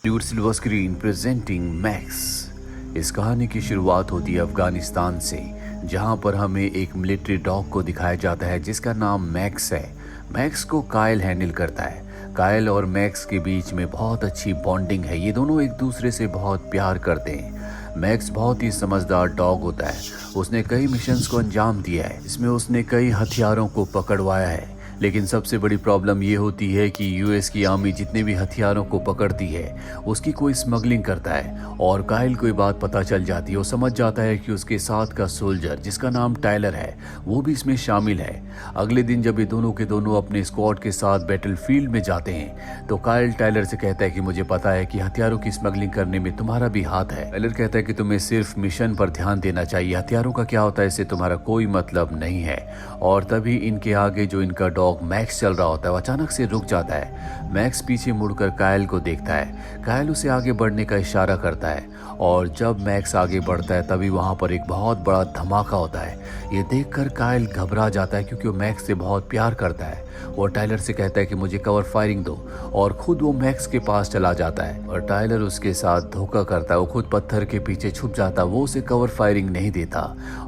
Bollywood silver screen presenting max. इस कहानी की शुरुआत होती है अफगानिस्तान से, जहां पर हमें एक मिलिट्री डॉग को दिखाया जाता है जिसका नाम मैक्स है। मैक्स को कायल हैंडल करता है। कायल और मैक्स के बीच में बहुत अच्छी बॉन्डिंग है। ये दोनों एक दूसरे से बहुत प्यार करते हैं। मैक्स बहुत ही समझदार डॉग होता है। उसने कई मिशंस को अंजाम दिया है। इसमें उसने कई हथियारों को पकड़वाया है। लेकिन सबसे बड़ी प्रॉब्लम ये होती है कि यूएस की आर्मी जितने भी हथियारों को पकड़ती है उसकी कोई स्मगलिंग करता है और कायल को ये बात पता चल जाती है। वो समझ जाता है कि उसके साथ का सोल्जर जिसका नाम टायलर है वो भी इसमें शामिल है। अगले दिन जब ये दोनों के दोनों अपने स्क्वाड के साथ बैटलफील्ड में जाते हैं तो कायल टायलर से कहता है कि मुझे पता है कि हथियारों की स्मगलिंग करने में तुम्हारा भी हाथ है। टायलर कहता है कि तुम्हें सिर्फ मिशन पर ध्यान देना चाहिए, हथियारों का क्या होता है इससे तुम्हारा कोई मतलब नहीं है। और तभी इनके आगे जो इनका डॉग मैक्स चल रहा होता है वो अचानक से रुक जाता है। मैक्स पीछे मुड़कर कायल को देखता है। कायल उसे आगे बढ़ने का इशारा करता है और जब मैक्स आगे बढ़ता है तभी वहां पर एक बहुत बड़ा धमाका होता है। ये देखकर कायल घबरा जाता है क्योंकि वो मैक्स से बहुत प्यार करता है। वो टायलर से कहता है कि मुझे कवर फायरिंग दो और खुद वो मैक्स के पास चला जाता है और टायलर उसके साथ धोखा करता है। वो खुद पत्थर के पीछे छुप जाता है। वो उसे कवर फायरिंग नहीं देता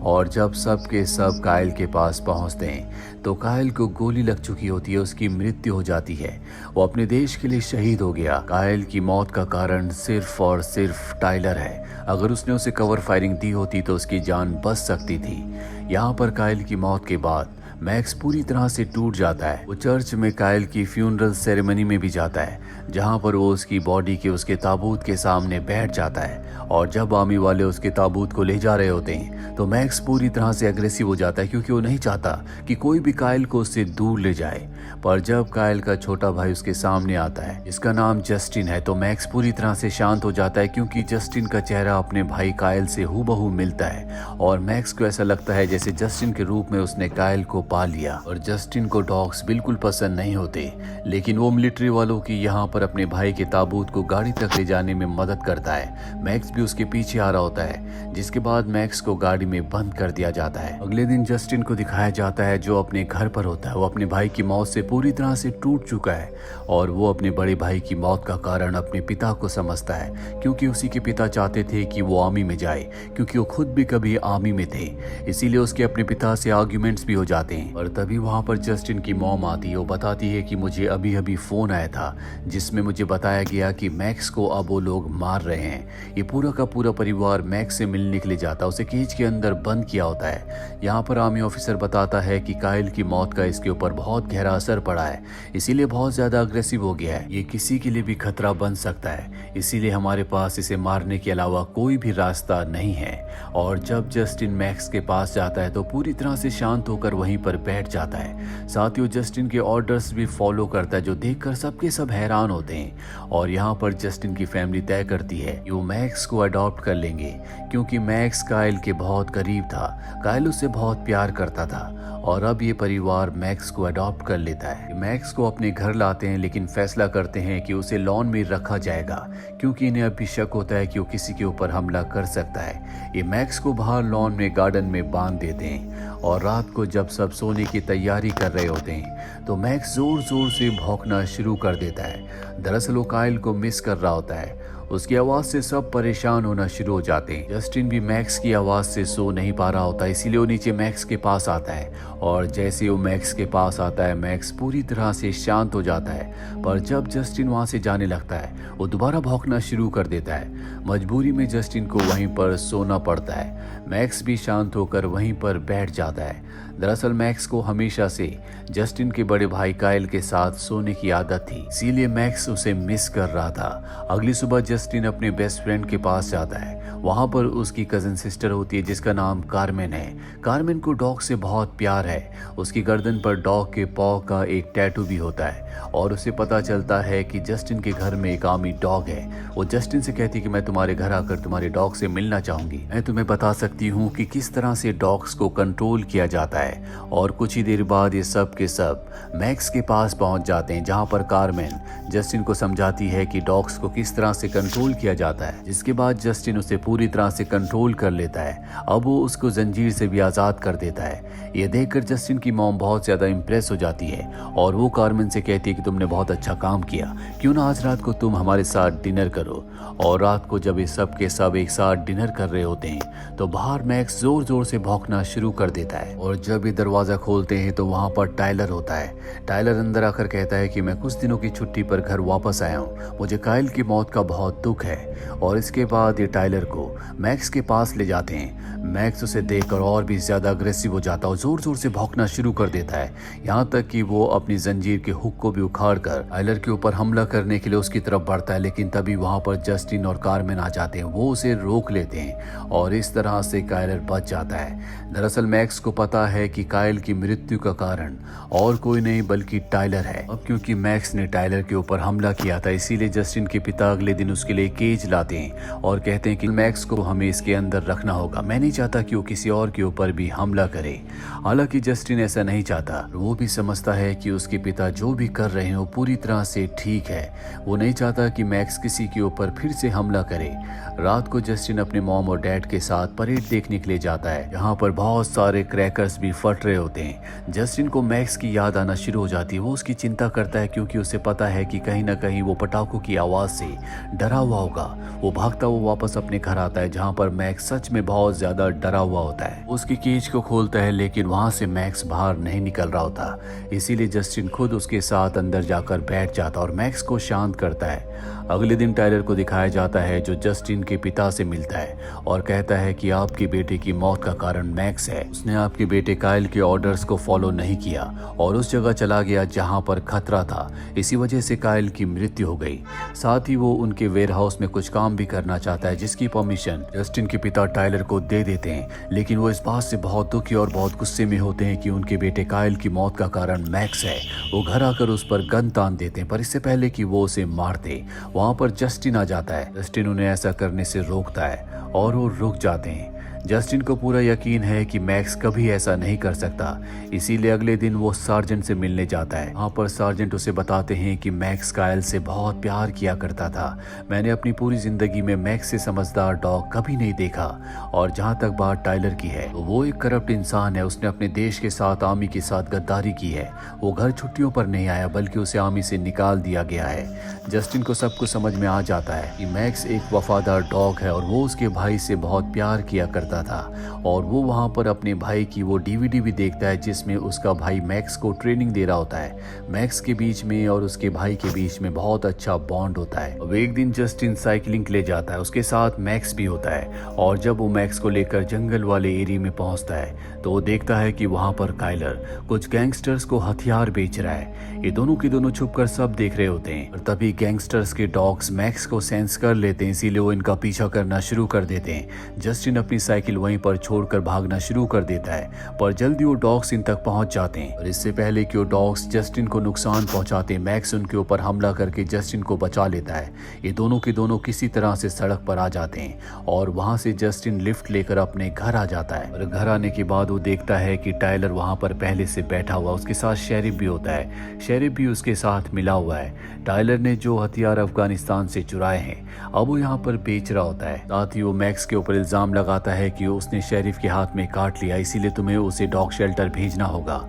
और जब सब के सब कायल के पास पहुंचते हैं तो कायल को गोली लग चुकी होती है। उसकी मृत्यु हो जाती है। वो अपने देश के लिए शहीद हो गया। कायल की मौत का कारण सिर्फ और सिर्फ टायलर है। अगर उसने उसे कवर फायरिंग दी होती तो उसकी जान बच सकती थी। यहाँ पर कायल की मौत के बाद मैक्स पूरी तरह से टूट जाता है। वो चर्च में कायल की फ्यूनरल सेरेमनी में भी जाता है जहां पर वो उसकी बॉडी के उसके ताबूत के सामने बैठ जाता है और जब आर्मी वाले उसके ताबूत को ले जा रहे होते हैं तो मैक्स पूरी तरह से एग्रेसिव हो जाता है क्योंकि वो नहीं चाहता कि कोई भी कायल को उससे दूर ले जाए। पर जब कायल का छोटा भाई उसके सामने आता है जिसका नाम जस्टिन है तो मैक्स पूरी तरह से शांत हो जाता है क्योंकि जस्टिन का चेहरा अपने भाई कायल से हूबहू मिलता है और मैक्स को ऐसा लगता है जैसे जस्टिन के रूप में उसने कायल को पा लिया। और जस्टिन को डॉग्स बिल्कुल पसंद नहीं होते, लेकिन वो मिलिट्री वालों की यहाँ पर अपने भाई के ताबूत को गाड़ी तक ले जाने में मदद करता है। मैक्स भी उसके पीछे आ रहा होता है जिसके बाद मैक्स को गाड़ी में बंद कर दिया जाता है। अगले दिन जस्टिन को दिखाया जाता है जो अपने घर पर होता है। वो अपने भाई की मौत से पूरी तरह से टूट चुका है और वो अपने बड़े भाई की मौत का कारण अपने पिता को समझता है क्योंकि उसी के पिता चाहते थे कि वो आर्मी में जाए क्योंकि वो खुद भी कभी आर्मी में थे। इसीलिए उसके अपने पिता से आर्ग्यूमेंट्स भी हो जाते हैं। और तभी वहां पर जस्टिन की मॉम आती है। वो बताती है कि मुझे अभी अभी फोन आया था जिसमें मुझे बताया गया कि मैक्स को अब वो लोग मार रहे हैं। ये पूरा का पूरा परिवार मैक्स से मिलने के लिए जाता है। उसे केज के अंदर बंद किया होता है। यहाँ पर आर्मी ऑफिसर बताता है कि कायल की मौत का इसके ऊपर बहुत गहरा असर पड़ा है, इसीलिए बहुत ज्यादा अग्रेसिव हो गया है। ये किसी के लिए भी खतरा बन सकता है, इसीलिए हमारे पास इसे मारने के अलावा कोई भी रास्ता नहीं है। और जब जस्टिन मैक्स के पास जाता है तो पूरी तरह से शांत होकर वहीं पर बैठ जाता है। साथ ही वो जस्टिन के ऑर्डर्स भी फॉलो करता है जो देखकर सबके सब हैरान होते हैं। और यहाँ पर जस्टिन की फैमिली तय करती है कि वो मैक्स को अडॉप्ट कर लेंगे क्योंकि मैक्स कायल के बहुत करीब था। कायल उससे बहुत प्यार करता था और अब ये परिवार मैक्स को अडॉप्ट कर लेता है। मैक्स को अपने घर लाते हैं लेकिन फैसला करते हैं कि उसे लॉन में रखा जाएगा क्योंकि इन्हें अभी शक होता है कि वो किसी के ऊपर हमला कर सकता है। ये मैक्स को बाहर लॉन में गार्डन में बांध देते हैं और रात को जब सब सोने की तैयारी कर रहे होते हैं तो मैक्स जोर जोर से भौंकना शुरू कर देता है। दरअसल वो कायल को मिस कर रहा होता है। उसकी आवाज से सब परेशान होना शुरू हो जाते हैं। जस्टिन भी मैक्स की आवाज से सो नहीं पा रहा होता, इसीलिए वो नीचे मैक्स के पास आता है और जैसे वो मैक्स के पास आता है मैक्स पूरी तरह से शांत हो जाता है। पर जब जस्टिन वहां से जाने लगता है वो दोबारा भौंकना शुरू कर देता है। मजबूरी में जस्टिन को वहीं पर सोना पड़ता है। मैक्स भी शांत होकर वहीं पर बैठ जाता है। दरअसल मैक्स को हमेशा से जस्टिन के बड़े भाई कायल के साथ सोने की आदत थी, इसीलिए मैक्स उसे मिस कर रहा था। अगली सुबह जस्टिन अपने बेस्ट फ्रेंड के पास जाता है। वहां पर उसकी कजन सिस्टर होती है जिसका नाम कार्मेन है। कार्मेन को डॉग से बहुत प्यार है। उसकी गर्दन पर डॉग के पॉ का एक टैटू भी होता है और उसे पता चलता है कि जस्टिन के घर में एक आर्मी डॉग है। वो जस्टिन से कहती है कि मैं तुम्हारे घर आकर तुम्हारे डॉग से मिलना चाहूंगी। मैं तुम्हें बता सकती हूँ कि किस तरह से डॉग्स को कंट्रोल किया जाता है। और कुछ ही देर बाद ये सब के सब मैक्स के पास पहुंच जाते हैं जहां पर कार्मेन जस्टिन को समझाती है कि डॉग्स को किस तरह से कंट्रोल किया जाता है। जिसके बाद जस्टिन उसे पूरी तरह से कंट्रोल कर लेता है। अब वो उसको जंजीर से भी आजाद कर देता है। ये देखकर जस्टिन की मॉम बहुत ज्यादा इंप्रेस हो जाती है और वो कार्मेन से कहती है कि तुमने बहुत अच्छा काम किया, क्यों ना आज रात को तुम हमारे साथ डिनर करो। करो। और रात को जब ये सब के सब एक साथ डिनर कर रहे होते हैं तो बाहर मैक्स जोर जोर से भौंकना शुरू कर देता है। और जब ये दरवाजा खोलते हैं तो वहाँ पर टाइलर होता है। टाइलर अंदर आकर कहता है कि मैं कुछ दिनों की छुट्टी पर घर वापस आया हूँ, मुझे काइल की मौत का बहुत दुख है। और इसके बाद ये टाइलर को मैक्स के पास ले जाते हैं। मैक्स उसे देखकर और भी ज्यादा अग्रेसिव हो जाता है और जोर जोर से भौंकना शुरू कर देता है, यहाँ तक कि वो अपनी जंजीर के हुक को भी उखाड़ कर टाइलर के ऊपर हमला करने के लिए उसकी तरफ बढ़ता है। लेकिन तभी वहां पर जस्टिन और कारमेन आ जाते हैं, वो उसे रोक लेते हैं और इस तरह से काइलर बच जाता है। दरअसल मैक्स को पता है कि काइल की मृत्यु का कारण और कोई नहीं बल्कि टाइलर है। अब क्योंकि मैक्स ने टाइलर के ऊपर हमला किया था, इसीलिए जस्टिन के पिता अगले दिन उसके लिए केज लाते हैं और कहते हैं कि मैक्स को हमें इसके अंदर रखना होगा, मैं नहीं चाहता कि वो किसी और के ऊपर भी हमला करे। हालांकि जस्टिन ऐसा नहीं चाहता, वो भी समझता है कि उसके पिता जो भी कर रहे हैं वो पूरी तरह से ठीक है। वो नहीं चाहता कि मैक्स किसी के ऊपर फिर से हमला करे। रात को जस्टिन अपने मॉम और डैड के साथ परेड देखने के लिए जाता है, यहाँ पर बहुत सारे क्रैकर्स भी फट रहे होते हैं। जस्टिन को मैक्स की याद आना शुरू हो जाती है। वो उसकी चिंता करता है क्योंकि उसे पता है कि कहीं ना कहीं वो पटाखों की आवाज से डरा हुआ होगा। वो भागता हुआ वापस अपने घर आता है जहाँ पर मैक्स सच में बहुत ज्यादा डरा हुआ होता है। उसकी केज को खोलता है लेकिन वहां से मैक्स बाहर नहीं निकल रहा होता, इसीलिए जस्टिन खुद उसके साथ अंदर जाकर बैठ जाता और मैक्स को शांत करता है। अगले दिन टाइलर को दिखाया जाता है जो जस्टिन के पिता से मिलता है और कहता है कि आपके बेटे की मौत का कारण मैक्स है। उसने आपके बेटे काइल के ऑर्डर्स को फॉलो नहीं किया और उस जगह चला गया जहां पर खतरा था, इसी वजह से काइल की मृत्यु हो गई। साथ ही वो उनके वेयरहाउस में कुछ काम भी करना चाहता है जिसकी परमिशन जस्टिन के पिता टाइलर को दे देते हैं। लेकिन वो इस बात से बहुत दुखी और बहुत गुस्से में होते हैं कि उनके बेटे काइल की मौत का कारण मैक्स है। वो घर आकर उस पर गन तान देते हैं, पर इससे पहले कि वो उसे मार दे वहां पर जस्टिन आ जाता है। जस्टिन उन्हें ऐसा करने से रोकता है और वो रुक जाते हैं। जस्टिन को पूरा यकीन है कि मैक्स कभी ऐसा नहीं कर सकता, इसीलिए अगले दिन वो सार्जेंट से मिलने जाता है। वहाँ पर सार्जेंट उसे बताते हैं कि मैक्स काइल से बहुत प्यार किया करता था। मैंने अपनी पूरी जिंदगी में मैक्स से समझदार डॉग कभी नहीं देखा। और जहाँ तक बात टाइलर की है तो वो एक करप्ट इंसान है। उसने अपने देश के साथ आर्मी के साथ गद्दारी की है। वो घर छुट्टियों पर नहीं आया बल्कि उसे आर्मी से निकाल दिया गया है। जस्टिन को सब कुछ समझ में आ जाता है कि मैक्स एक वफादार डॉग है और वो उसके भाई से बहुत प्यार किया करता था। और वो वहां पर अपने भाई की वो डीवीडी भी देखता है जिसमें उसका भाई मैक्स को ट्रेनिंग दे रहा होता है। मैक्स के बीच में और उसके भाई के बीच में बहुत अच्छा बॉन्ड होता है। अब एक दिन जस्टिन साइकिलिंग के लिए जाता है, उसके साथ मैक्स भी होता है। और जब वो मैक्स को लेकर जंगल वाले एरिया में पहुंचता है तो वो देखता है कि वहां पर काइलर कुछ गैंगस्टर्स को हथियार बेच रहा है। ये दोनों के दोनों छुपकर सब देख रहे होते हैं और तभी गैंगस्टर्स के डॉग्स मैक्स को सेंस कर लेते हैं, इसीलिए वो इनका पीछा करना शुरू कर देते हैं। जस्टिन अपनी साइकिल वहीं पर छोड़कर भागना शुरू कर देता है, पर जल्दी वो डॉग्स इन तक पहुंच जाते हैं। और इससे पहले कि वो डॉग्स जस्टिन को नुकसान पहुंचाते, मैक्स उनके ऊपर हमला करके जस्टिन को बचा लेता है। ये दोनों के दोनों किसी तरह से सड़क पर आ जाते हैं और वहां से जस्टिन लिफ्ट लेकर अपने घर आ जाता है। और घर आने के बाद वो देखता है कि टाइलर वहां पर पहले से बैठा हुआ, उसके साथ शेरिफ भी होता है। शेरिफ भी उसके साथ मिला हुआ है। टाइलर ने जो हथियार अफगानिस्तान से चुराए हैं अब वो यहाँ पर बेच रहा होता है। साथ ही वो मैक्स के ऊपर इल्जाम लगाता है कि उसने शेरिफ के हाथ में काट लिया, इसीलिए तुम्हें उसे डॉग शेल्टर भेजना होगा।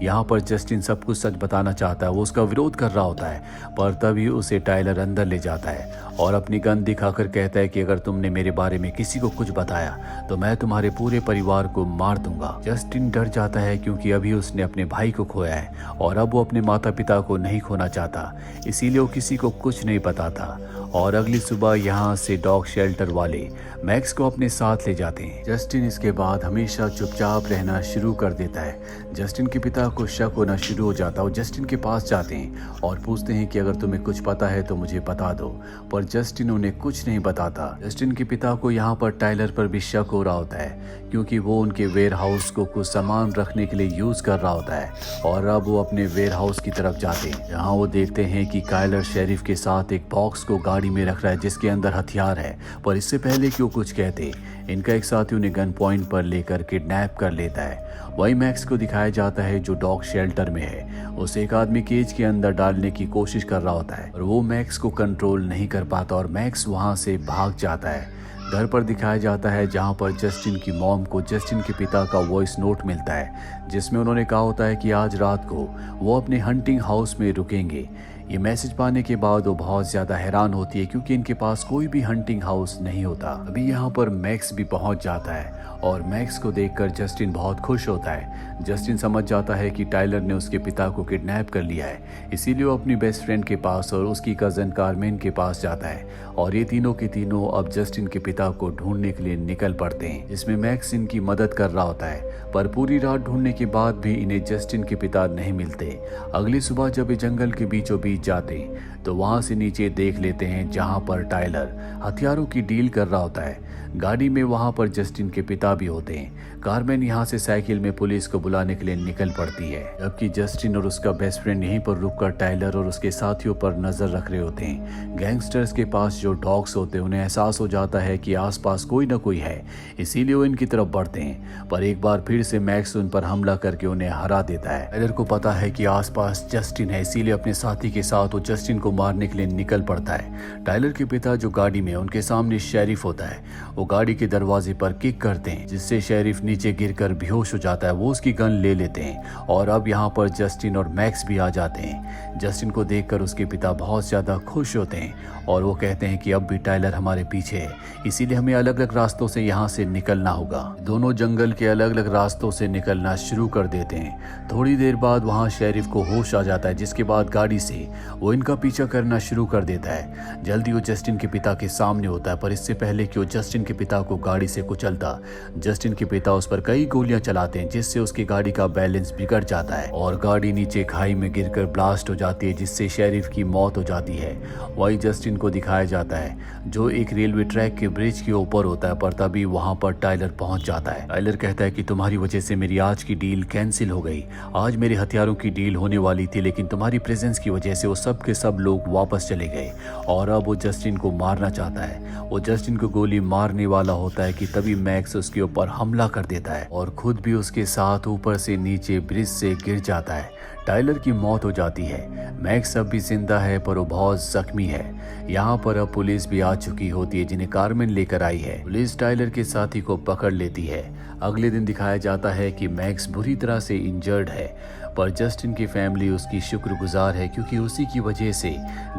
यहाँ पर जस्टिन सब कुछ सच बताना चाहता है, वो उसका विरोध कर रहा होता है, पर तभी उसे टाइलर अंदर ले जाता है और अपनी गन दिखाकर कहता है कि अगर तुमने मेरे बारे में किसी को कुछ बताया तो मैं तुम्हारे पूरे परिवार को मार दूंगा। जस्टिन डर जाता है क्योंकि अभी उसने अपने भाई को खोया है और अब वो अपने माता पिता को नहीं खोना चाहता, इसीलिए वो किसी को कुछ नहीं बताता। और अगली सुबह यहाँ से डॉग शेल्टर वाले मैक्स को अपने साथ ले जाते हैं। जस्टिन इसके बाद हमेशा चुपचाप रहना शुरू कर देता है। जस्टिन के पिता को शक होना शुरू हो जाता है और जस्टिन के पास जाते हैं और पूछते हैं कि अगर तुम्हें कुछ पता है तो मुझे बता दो, पर जस्टिन उन्हें कुछ नहीं बताता। जस्टिन के पिता को यहाँ पर टाइलर पर भी शक हो रहा होता है क्योंकि वो उनके वेयर हाउस को कुछ सामान रखने के लिए यूज कर रहा होता है। और अब वो अपने वेयर हाउस की तरफ जाते हैं जहाँ वो देखते हैं कि काइलर शेरिफ के साथ एक बॉक्स को गाड़ी में रख रहा है जिसके अंदर हथियार है। पर इससे पहले कि वो कुछ कहते, इनका एक साथी उन्हें गन पॉइंट पर लेकर किडनैप कर लेता है। वही मैक्स को दिखाया जाता है जो डॉग शेल्टर में है। उसे एक आदमी केज के अंदर डालने की कोशिश कर रहा होता है और वो मैक्स को कंट्रोल नहीं कर पाता और मैक्स वहां से भाग जाता है। घर पर दिखाया जाता है जहां पर जस्टिन की मॉम को जस्टिन के पिता का वॉइस नोट मिलता है जिसमें उन्होंने कहा होता है कि आज रात को वो अपने हंटिंग हाउस में रुकेंगे। ये मैसेज पाने के बाद वो बहुत ज्यादा हैरान होती है क्योंकि इनके पास कोई भी हंटिंग हाउस नहीं होता। अभी यहाँ पर मैक्स भी पहुंच जाता है और मैक्स को देखकर जस्टिन बहुत खुश होता है। जस्टिन समझ जाता है कि टाइलर ने उसके पिता को किडनैप कर लिया है, इसीलिए वो अपनी बेस्ट फ्रेंड के पास और उसकी कजन कार्मेन के पास जाता है और ये तीनों के तीनों अब जस्टिन के पिता को ढूंढने के लिए निकल पड़ते हैं, जिसमें मैक्स इनकी मदद कर रहा होता है। पर पूरी रात ढूंढने के बाद भी इन्हें जस्टिन के पिता नहीं मिलते। अगली सुबह जब ये जंगल के बीचों बीच जाते तो वहां से नीचे देख लेते हैं जहां पर टाइलर हथियारों की डील कर रहा होता है। गाड़ी में वहां पर जस्टिन के पिता भी होते हैं। कार्मेन यहाँ से साइकिल में पुलिस को बुलाने के लिए निकल पड़ती है, जबकि जस्टिन और उसका बेस्ट फ्रेंड यहीं पर रुककर टाइलर और उसके साथियों पर नजर रख रहे होते हैं। गैंगस्टर्स के पास जो डॉग्स होते हैं उन्हें एहसास हो जाता है कि आसपास कोई ना कोई है, इसीलिए वो इनकी तरफ बढ़ते हैं। पर एक बार फिर से मैक्स उन पर हमला करके उन्हें हरा देता है। टाइलर को पता है कि आसपास जस्टिन है, इसीलिए अपने साथी के साथ वो जस्टिन को मारने के लिए निकल पड़ता है। टाइलर के पिता जो गाड़ी में उनके सामने शेरिफ होता है, वो गाड़ी के दरवाजे पर किक करते हैं, जिससे शेरिफ नीचे गिरकर बेहोश हो जाता है। वो उसकी गन ले लेते हैं और अब यहाँ पर जस्टिन और मैक्स भी आ जाते हैं। जस्टिन को देखकर उसके पिता बहुत ज्यादा खुश होते हैं और वो कहते हैं कि अब भी टाइलर हमारे पीछे है, इसीलिए हमें अलग अलग रास्तों से यहाँ से निकलना होगा। दोनों जंगल के अलग अलग रास्तों से निकलना शुरू कर देते हैं। थोड़ी देर बाद वहाँ शेरिफ को होश आ जाता है, जिसके बाद गाड़ी से वो इनका पीछा करना शुरू कर देता है। जल्दी वो जस्टिन के पिता के सामने होता है, पर इससे पहले कि वो जस्टिन के पिता को गाड़ी से कुचलता, जस्टिन के पिता उस पर कई गोलियां चलाते हैं, जिससे उसकी गाड़ी का बैलेंस बिगड़ जाता है और गाड़ी नीचे खाई में गिरकर ब्लास्ट हो जाती है, जिससे शेरिफ की मौत हो जाती है। वही जस्टिन को दिखाया जाता है जो एक रेलवे ट्रैक के ब्रिज के ऊपर होता है, पर तभी वहां पर टाइलर पहुंच जाता है। टाइलर कहता है कि तुम्हारी वजह से मेरी आज की डील कैंसिल हो गई। आज मेरे हथियारों की डील होने वाली थी, लेकिन तुम्हारी प्रेजेंस की वजह से वो सब के सब लोग वापस चले गए और अब वो जस्टिन को मारना चाहता है। वो जस्टिन को गोली मारने वाला होता है कि तभी मैक्स उसके ऊपर हमला कर देता है और खुद भी उसके साथ ऊपर से नीचे ब्रिज से गिर जाता है। टाइलर की मौत हो जाती है। मैक्स अब भी जिंदा है, पर वो बहुत जख्मी है। यहाँ पर अब पुलिस भी आ चुकी होती है, जिन्हें कार्मेन लेकर आई है। पुलिस टाइलर के साथी को पकड़ लेती है। अगले दिन दिखाया जाता है कि मैक्स बुरी तरह से इंजर्ड है, पर जस्टिन की फैमिली उसकी शुक्रगुजार है क्योंकि उसी की वजह से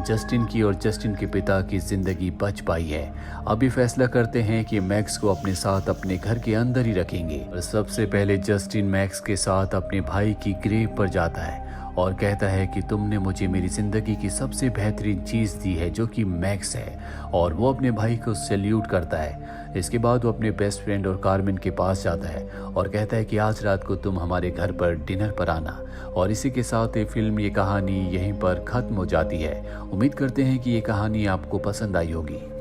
जस्टिन की और जस्टिन के पिता की जिंदगी बच पाई है। अभी फैसला करते हैं कि मैक्स को अपने साथ अपने घर के अंदर ही रखेंगे। और सबसे पहले जस्टिन मैक्स के साथ अपने भाई की ग्रेव पर जाता है और कहता है कि तुमने मुझे मेरी जिंदगी की सबसे बेहतरीन चीज दी है, जो कि मैक्स है, और वो अपने भाई को सैल्यूट करता है। इसके बाद वो अपने बेस्ट फ्रेंड और कार्मेन के पास जाता है और कहता है कि आज रात को तुम हमारे घर पर डिनर पर आना। और इसी के साथ ये फिल्म, ये कहानी यहीं पर खत्म हो जाती है। उम्मीद करते हैं कि ये कहानी आपको पसंद आई होगी।